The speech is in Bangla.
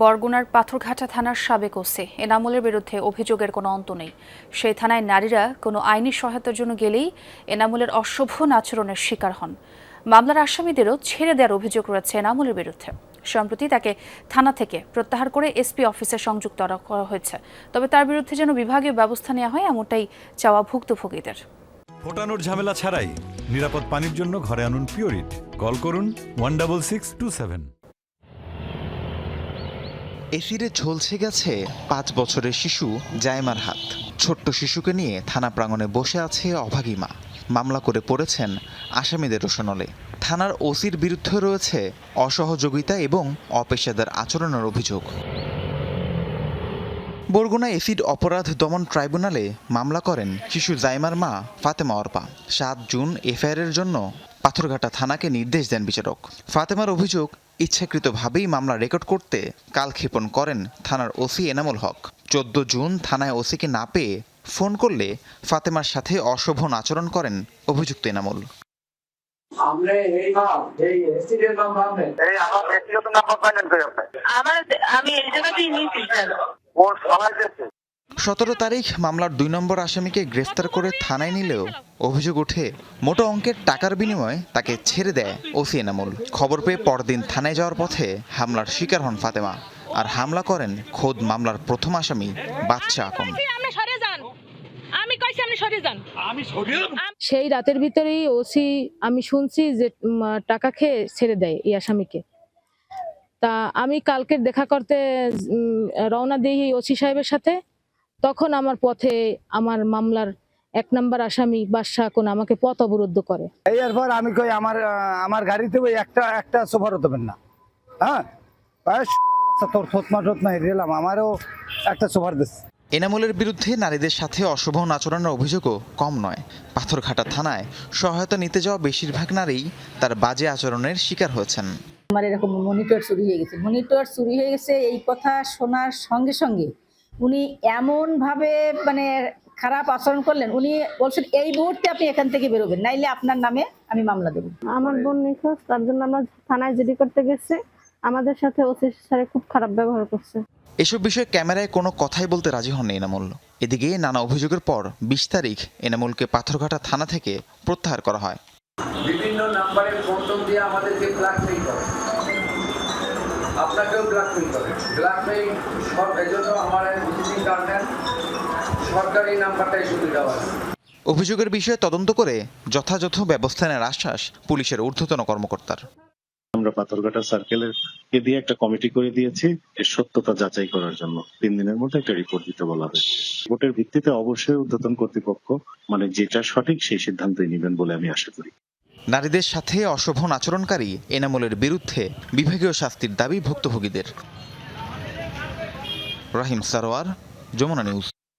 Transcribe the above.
বরগুনার পাথরঘাটা থানার সাবেক ওসি এনামুলের বিরুদ্ধে অভিযোগের কোনো অন্ত নেই। সেই থানায় নারীরা কোনো আইনি সহায়তার জন্য গেলেই এনামুলের অশোভন আচরণের শিকার হন। মামলার আসামিদেরও ছেড়ে দেওয়ার অভিযোগ রয়েছে এনামুলের বিরুদ্ধে। সম্প্রতি তাকে থানা থেকে প্রত্যাহার করে এসপি অফিসে সংযুক্ত করা হয়েছে। তবে তার বিরুদ্ধে যেন বিভাগীয় ব্যবস্থা নেওয়া হয় এমনটাই চাওয়া ভুক্তভোগীদের। ফোটানোর ঝামেলা ছাড়াই নিরাপদ পানির জন্য ঘরে আনুন পিওরিট। কল করুন 16627। এসিডে ঝলসে গেছে 5 বছরের শিশু জাইমার হাত। ছোট্ট শিশুকে নিয়ে থানা প্রাঙ্গণে বসে আছে অভাগী মা। মামলা করে পড়েছেন আসামিদের রোশনলে। থানার ওসির বিরুদ্ধে রয়েছে অসহযোগিতা এবং অপেশাদার আচরণের অভিযোগ। বরগুনা এসিড অপরাধ দমন ট্রাইব্যুনালে মামলা করেন শিশু জাইমার মা ফাতেমা অর্পা। 7 জুন এফআইআরের জন্য পাথরঘাটা থানাকে নির্দেশ দেন বিচারক। ফাতেমার অভিযোগ, ইচ্ছাকৃতভাবেই মামলা রেকর্ড করতে কালক্ষেপণ করেন থানার ওসি এনামুল হক। 14 জুন থানায় ওসিকে না পেয়ে ফোন করলে ফাতেমার সাথে অশোভন আচরণ করেন অভিযুক্ত এনামুল। আমি 17 তারিখ মামলার 2 নম্বর আসামিকে গ্রেফতার করে থানায় নিলেও অভিযোগ ওঠে মোটা অঙ্কের টাকার বিনিময়ে তাকে ছেড়ে দেয় ওসি এনামুল। খবর পেয়ে পরদিন থানায় যাওয়ার পথে হামলার শিকার হন ফাতেমা। আর হামলা করেন খোদ মামলার প্রথম আসামি বাচ্চা আকন। সেই রাতের ভিতরেই ওসি আমি শুনছি যে টাকা খেয়ে ছেড়ে দেয় এই আসামিকে। তা আমি কালকে দেখা করতে রওনা দিই ওসি সাহেবের সাথে। তখন আমার পথে আমার মামলার 1 নম্বর আসামি বাদশা কোন আমাকে পথ অবরুদ্ধ করে। এরপর আমি কই আমার গাড়িতে ওই একটা সোফার হতেবেন না। হ্যাঁ তোর থতমা দিলাম, আমারও একটা সোফার দিস। এনামুলের বিরুদ্ধে নারীদের সাথে অশোভন আচরণের অভিযোগও কম নয়। পাথরঘাটা থানায় সহায়তা নিতে যাওয়া বেশিরভাগ নারী তার বাজে আচরণের শিকার হয়েছেন। আমার এরকম মনিটর চুরি হয়ে গেছে এই কথা শোনার সঙ্গে সঙ্গে উনি এমন ভাবে খারাপ আচরণ করলেন। উনি বলছেন এই মুহূর্তে আপনি এখান থেকে বেরোবেন, নাইলে আপনার নামে আমি মামলা দেব। আমার বোন নিখোঁজ, তার জন্য আমরা থানায় জিডি করতে গেছে। আমাদের সাথে ওসি স্যার খুব খারাপ ব্যবহার করছে। এসব বিষয়ে ক্যামেরায় কোনো কথাই বলতে রাজি হন এনামুল। এদিকে নানা অভিযোগের পর 20 তারিখ এনামুলকে পাথরঘাটা থানা থেকে প্রত্যাহার করা হয়। বিভিন্ন নাম্বারে ফোন দিয়ে আমাদেরকে ব্ল্যাকমেইল করে, আপনাকেও ব্ল্যাকমেইল করে। ব্ল্যাকমেইল সব এজন্য আমার ভিজিটিং কার্ড নেন, সরকারি নাম্বারটাই শুধু দেওয়া। অভিযোগের বিষয়ে তদন্ত করে যথাযথ ব্যবস্থা নেওয়ার আশ্বাস পুলিশের ঊর্ধ্বতন কর্মকর্তার। আমরা পাথরঘাটা সার্কেলের কে দিয়ে একটা কমিটি করে দিয়েছি এর সত্যতা যাচাই করার জন্য। 3 দিনের মধ্যে একটা রিপোর্ট দিতে বলা হয়েছে। রিপোর্টের ভিত্তিতে অবশ্যই ঊর্ধ্বতন কর্তৃপক্ষ যেটা সঠিক সেই সিদ্ধান্তই নেবেন বলে আমি আশা করি। নারীদের সাথে অশোভন আচরণকারী এনামুলের বিরুদ্ধে বিভাগীয় শাস্তির দাবি ভুক্তভোগীদের। রাহিম সারোয়ার, যমুনা নিউজ।